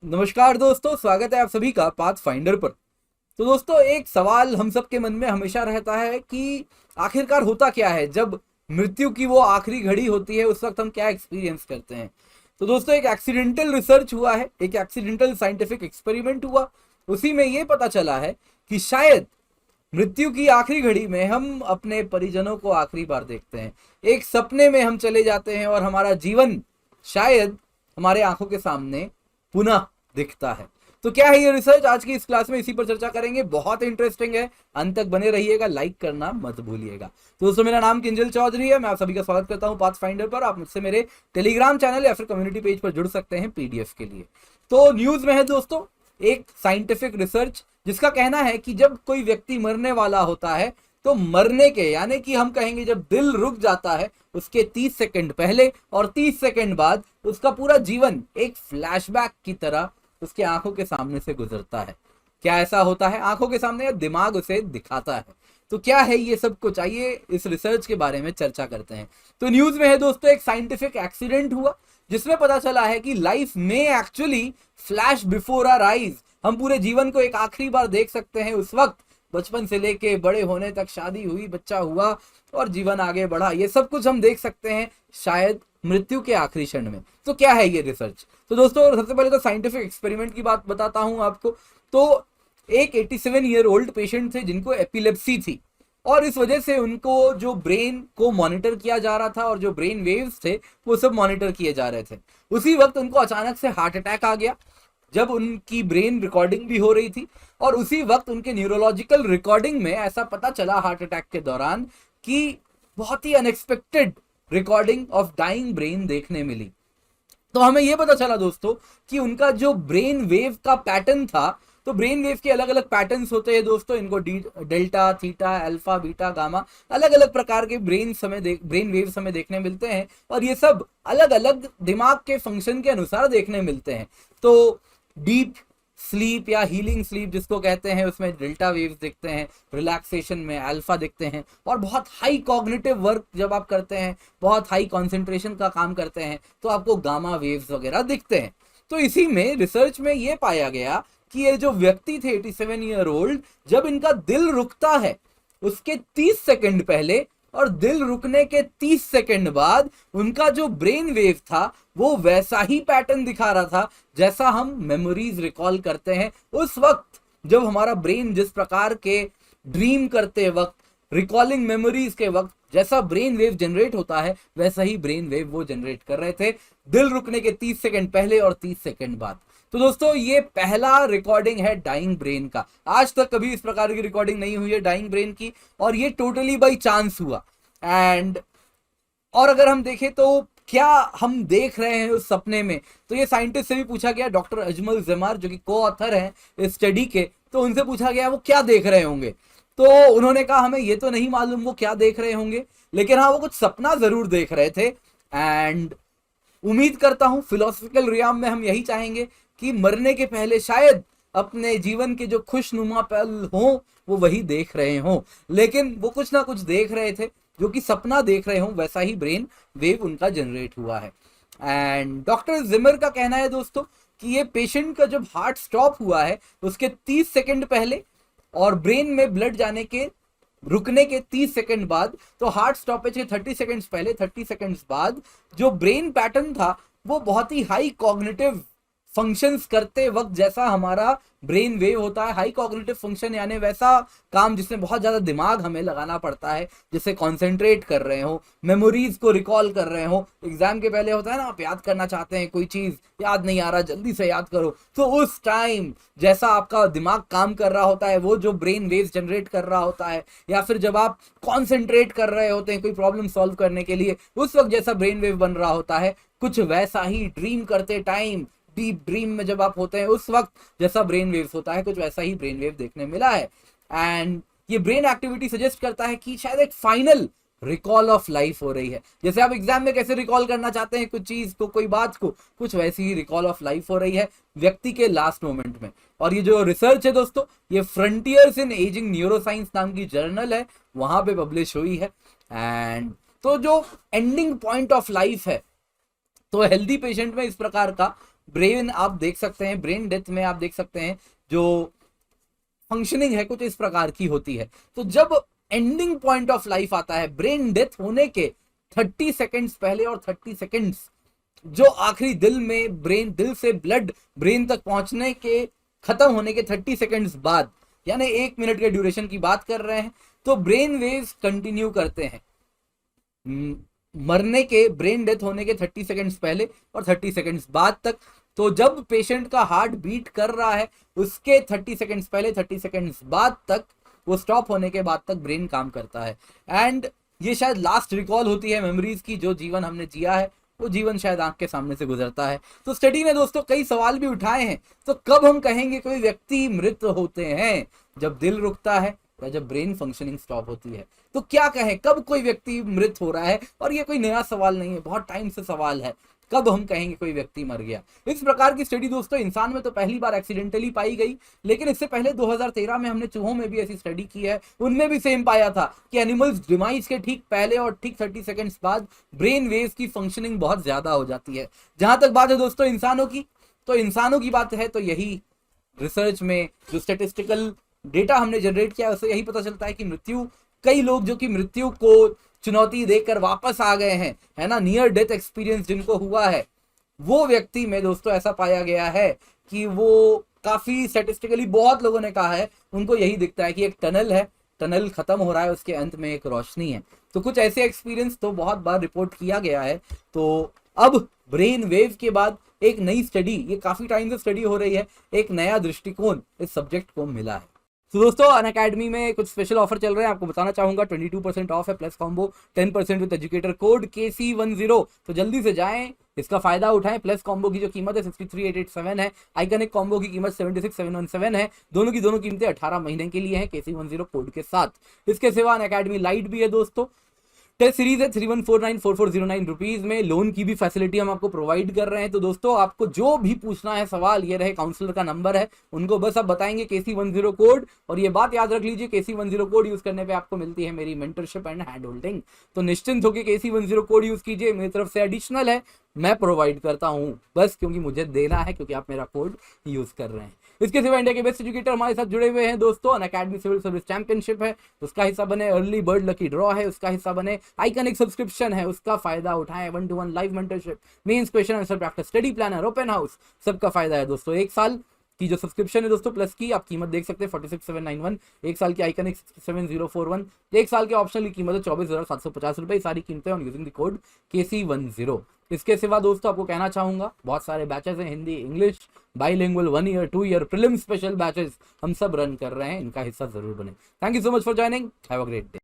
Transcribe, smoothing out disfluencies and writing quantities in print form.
नमस्कार दोस्तों, स्वागत है आप सभी का पाथ फाइंडर पर। तो दोस्तों, एक सवाल हम सबके मन में हमेशा रहता है कि आखिरकार होता क्या है जब मृत्यु की वो आखिरी घड़ी होती है, उस वक्त हम क्या एक्सपीरियंस करते हैं। तो दोस्तों, एक एक्सीडेंटल रिसर्च हुआ है, एक एक्सीडेंटल साइंटिफिक एक्सपेरिमेंट हुआ। उसी में ये पता चला है कि शायद मृत्यु की आखिरी घड़ी में हम अपने परिजनों को आखिरी बार देखते हैं। एक सपने में हम चले जाते हैं और हमारा जीवन शायद हमारे आंखों के सामने पुनः दिखता है। तो क्या है ये रिसर्च, आज की इस क्लास में इसी पर चर्चा करेंगे। बहुत इंटरेस्टिंग है, अंत तक बने रहिएगा, लाइक करना मत भूलिएगा। तो दोस्तों, मेरा नाम किंजल चौधरी है, मैं आप सभी का स्वागत करता हूं पाथ फाइंडर पर। आप मुझसे मेरे टेलीग्राम चैनल या फिर कम्युनिटी पेज पर जुड़ सकते हैं पीडीएफ के लिए। तो न्यूज में है दोस्तों एक साइंटिफिक रिसर्च जिसका कहना है कि जब कोई व्यक्ति मरने वाला होता है तो मरने के यानी कि हम कहेंगे जब दिल रुक जाता है उसके 30 सेकंड पहले और 30 सेकंड बाद उसका पूरा जीवन एक फ्लैशबैक की तरह उसके आंखों के सामने से गुजरता है। क्या ऐसा होता है आंखों के सामने, या दिमाग उसे दिखाता है? तो क्या है ये सब कुछ, आइए इस रिसर्च के बारे में चर्चा करते हैं। तो न्यूज में है दोस्तों एक साइंटिफिक एक्सीडेंट हुआ जिसमें पता चला है कि लाइफ में actually flash before our eyes. हम पूरे जीवन को एक आखिरी बार देख सकते हैं उस वक्त, बचपन से लेके बड़े होने तक, शादी हुई, बच्चा हुआ और जीवन आगे बढ़ा, ये सब कुछ हम देख सकते हैं शायद मृत्यु के आखिरी क्षण में। तो क्या है ये रिसर्च? तो दोस्तों, सबसे पहले तो साइंटिफिक एक्सपेरिमेंट की बात बताता हूं आपको। तो एक 87 ईयर ओल्ड पेशेंट थे जिनको एपिलेप्सी थी और इस वजह से उनको जो ब्रेन को मॉनिटर किया जा रहा था और जो ब्रेन वेव्स थे वो सब मॉनिटर किए जा रहे थे। उसी वक्त उनको अचानक से हार्ट अटैक आ गया जब उनकी ब्रेन रिकॉर्डिंग भी हो रही थी, और उसी वक्त उनके न्यूरोलॉजिकल रिकॉर्डिंग में ऐसा पता चला हार्ट अटैक के दौरान कि बहुत ही unexpected recording of dying brain देखने मिली। तो हमें यह पता चला दोस्तों कि उनका जो ब्रेन वेव का पैटर्न था, तो ब्रेन वेव के अलग अलग पैटर्न्स होते हैं दोस्तों, इनको delta, theta, alpha, beta, gamma, अलग अलग प्रकार के ब्रेन वेव्स हमें देखने मिलते हैं और ये सब अलग अलग दिमाग के फंक्शन के अनुसार देखने मिलते हैं। तो डीप स्लीप या हीलिंग स्लीप जिसको कहते हैं, उसमें डेल्टा वेव्स दिखते हैं, रिलैक्सेशन में अल्फा दिखते हैं, और बहुत हाई कॉग्निटिव वर्क जब आप करते हैं, बहुत हाई कंसंट्रेशन का काम करते हैं, तो आपको गामा वेव्स वगैरह दिखते हैं। तो इसी में रिसर्च में ये पाया गया कि ये जो व्यक्ति थे 87 ईयर ओल्ड, जब इनका दिल रुकता है उसके 30 सेकंड पहले और दिल रुकने के 30 सेकंड बाद उनका जो ब्रेन वेव था वो वैसा ही पैटर्न दिखा रहा था जैसा हम मेमोरीज रिकॉल करते हैं उस वक्त जब हमारा ब्रेन जिस प्रकार के ड्रीम करते वक्त, रिकॉलिंग मेमोरीज के वक्त जैसा ब्रेन वेव जनरेट होता है, वैसा ही ब्रेन वेव वो जनरेट कर रहे थे दिल रुकने के 30 सेकंड पहले और 30 सेकंड बाद। तो दोस्तों, ये पहला रिकॉर्डिंग है डाइंग ब्रेन का। आज तक कभी इस प्रकार की रिकॉर्डिंग नहीं हुई है डाइंग ब्रेन की, और ये टोटली बाई चांस हुआ। एंड और अगर हम देखें तो क्या हम देख रहे हैं उस सपने में, तो ये साइंटिस्ट से भी पूछा गया, डॉक्टर अजमल जमार जो कि को ऑथर हैं इस स्टडी के, तो उनसे पूछा गया वो क्या देख रहे होंगे। तो उन्होंने कहा हमें ये तो नहीं मालूम वो क्या देख रहे होंगे, लेकिन हाँ वो कुछ सपना जरूर देख रहे थे। एंड उम्मीद करता हूं फिलोसफिकल रियाम में हम यही चाहेंगे कि मरने के पहले शायद अपने जीवन के जो खुशनुमा पल हों वो वही देख रहे हों, लेकिन वो कुछ ना कुछ देख रहे थे जो कि सपना देख रहे हों, वैसा ही ब्रेन वेव उनका जनरेट हुआ है। एंड डॉक्टर जिमर का कहना है दोस्तों कि ये पेशेंट का जब हार्ट स्टॉप हुआ है उसके 30 सेकंड पहले और ब्रेन में ब्लड जाने के रुकने के 30 सेकंड बाद, तो हार्ट स्टॉपेज के 30 सेकंड्स पहले 30 सेकंड्स बाद जो ब्रेन पैटर्न था वो बहुत ही हाई कॉग्निटिव फंक्शंस करते वक्त जैसा हमारा ब्रेन वेव होता है। हाई कॉग्निटिव फंक्शन यानी वैसा काम जिसमें बहुत ज़्यादा दिमाग हमें लगाना पड़ता है, जैसे कॉन्सेंट्रेट कर रहे हो, मेमोरीज को रिकॉल कर रहे हो। एग्जाम के पहले होता है ना, आप याद करना चाहते हैं, कोई चीज़ याद नहीं आ रहा, जल्दी से याद करो, तो उस टाइम जैसा आपका दिमाग काम कर रहा होता है, वो जो ब्रेन वेव्स जनरेट कर रहा होता है, या फिर जब आप कॉन्सेंट्रेट कर रहे होते हैं कोई प्रॉब्लम सॉल्व करने के लिए, उस वक्त जैसा ब्रेन वेव बन रहा होता है, कुछ वैसा ही ड्रीम करते टाइम, डीप ड्रीम में जब आप होते हैं उस वक्त जैसा ब्रेन वेव्स होता है, कुछ वैसा ही ब्रेन वेव देखने मिला है। एंड ये ब्रेन एक्टिविटी सजेस्ट करता है कि शायद एक फाइनल रिकॉल ऑफ लाइफ हो रही है। जैसे आप एग्जाम में कैसे रिकॉल करना चाहते हैं कुछ चीज को, कोई बात को, कुछ वैसी ही रिकॉल ऑफ लाइफ हो रही है व्यक्ति के लास्ट मोमेंट में। और ये जो रिसर्च है दोस्तों, ये फ्रंटियर्स इन एजिंग न्यूरोसाइंस नाम की जर्नल है, वहां पे पब्लिश हुई है। एंड तो जो एंडिंग पॉइंट ऑफ लाइफ है, तो हेल्दी पेशेंट में इस प्रकार का ब्रेन आप देख सकते हैं, ब्रेन डेथ में आप देख सकते हैं जो फंक्शनिंग है कुछ इस प्रकार की होती है। तो जब एंडिंग पॉइंट ऑफ लाइफ आता है, ब्रेन डेथ होने के 30 सेकेंड्स पहले और 30 सेकेंड्स जो आखिरी दिल से ब्लड ब्रेन तक पहुंचने के खत्म होने के 30 सेकेंड्स बाद, यानी 1 मिनट के ड्यूरेशन की बात कर रहे हैं, तो ब्रेन वेव्स कंटिन्यू करते हैं मरने के, ब्रेन डेथ होने के 30 सेकेंड्स पहले और 30 सेकेंड्स बाद तक। तो जब पेशेंट का हार्ट बीट कर रहा है उसके 30 सेकेंड्स पहले 30 सेकेंड्स बाद तक, वो स्टॉप होने के बाद तक ब्रेन काम करता है। एंड ये शायद लास्ट रिकॉल होती है मेमोरीज की, जो जीवन हमने जिया है वो जीवन शायद आंख के सामने से गुजरता है। तो स्टडी ने दोस्तों कई सवाल भी उठाए हैं। तो कब हम कहेंगे कोई व्यक्ति मृत होते हैं? जब दिल रुकता है या जब ब्रेन फंक्शनिंग स्टॉप होती है। तो क्या कहें कब कोई व्यक्ति मृत हो रहा है? और ये कोई नया सवाल नहीं है, बहुत टाइम से सवाल है, कब हम कहेंगे कोई व्यक्ति मर गया। इस प्रकार की स्टडी दोस्तों इंसान में तो पहली बार एक्सीडेंटली पाई गई, लेकिन इससे पहले 2013 में हमने चूहों में भी ऐसी स्टडी की है। उनमें भी सेम पाया था कि एनिमल्स डिमाइज के ठीक पहले और ठीक 30 सेकेंड्स बाद ब्रेन वेव्स की फंक्शनिंग बहुत ज्यादा हो जाती है। जहां तक बात है दोस्तों इंसानों की, तो इंसानों की बात है तो यही रिसर्च में जो स्टेटिस्टिकल डेटा हमने जनरेट किया उससे यही पता चलता है कि कई लोग जो कि मृत्यु को चुनौती देकर वापस आ गए हैं, है ना, नियर डेथ एक्सपीरियंस जिनको हुआ है, वो व्यक्ति में दोस्तों ऐसा पाया गया है कि वो काफी स्टैटिस्टिकली बहुत लोगों ने कहा है उनको यही दिखता है कि एक टनल है, टनल खत्म हो रहा है, उसके अंत में एक रोशनी है। तो कुछ ऐसे एक्सपीरियंस तो बहुत बार रिपोर्ट किया गया है। तो अब ब्रेन वेव के बाद एक नई स्टडी, ये काफी टाइम से स्टडी हो रही है, एक नया दृष्टिकोण इस सब्जेक्ट को मिला है। तो दोस्तों अनअकैडमी में कुछ स्पेशल ऑफर चल रहे हैं, आपको बताना चाहूंगा। 22% ऑफ है, plus combo 10% with educator code KC10। तो जल्दी से जाएं, इसका फायदा उठाएं। प्लस कॉम्बो की जो कीमत है 63,887 है, आइकनिक कॉम्बो की कीमत 76,717 है। दोनों की दोनों कीमतें 18 महीने के लिए हैं KC10 कोड के साथ। इसके सिवा अनअकैडमी लाइट भी है दोस्तों, टेस्ट सीरीज है 31494409 रुपीज में। लोन की भी फैसिलिटी हम आपको प्रोवाइड कर रहे हैं। तो दोस्तों आपको जो भी पूछना है सवाल, ये रहे काउंसलर का नंबर है, उनको बस आप बताएंगे KC10 कोड। और ये बात याद रख लीजिए, KC10 कोड यूज करने पे आपको मिलती है मेरी मेंटरशिप एंड हैंड होल्डिंग। तो निश्चिंत होकर KC10 कोड यूज कीजिए, मेरी तरफ से एडिशनल है, मैं प्रोवाइड करता हूं बस क्योंकि मुझे देना है, क्योंकि आप मेरा कोड यूज कर रहे हैं। इसके सिवा इंडिया के बेस्ट एजुकेटर हमारे साथ जुड़े हुए हैं दोस्तों। अनअकैडमी सिविल सर्विस चैंपियनशिप है, उसका हिस्सा बने। अर्ली बर्ड लकी ड्रॉ है, उसका हिस्सा बने। आइकनिक सब्सक्रिप्शन है, उसका फायदा उठाएं। 1-to-1 live mentorship, mains question answer practice, study planner, open house, सबका फायदा है दोस्तों। 1 साल की जो सब्सक्रिप्शन है दोस्तों प्लस की, आप कीमत देख सकते हैं 46,791। 1 साल की आइकनिक 67,041। 1 साल के ऑप्शनल की कीमत है 24,750 रुपए। सारी कीमतें on using the code KC10। इसके सिवा दोस्तों आपको कहना चाहूंगा, बहुत सारे बैचेस हैं, Hindi, English, bilingual, 1 year, 2 year, prelim special batches हम सब रन कर रहे हैं, इनका हिस्सा जरूर बने। Thank you so much for joining, have a great day.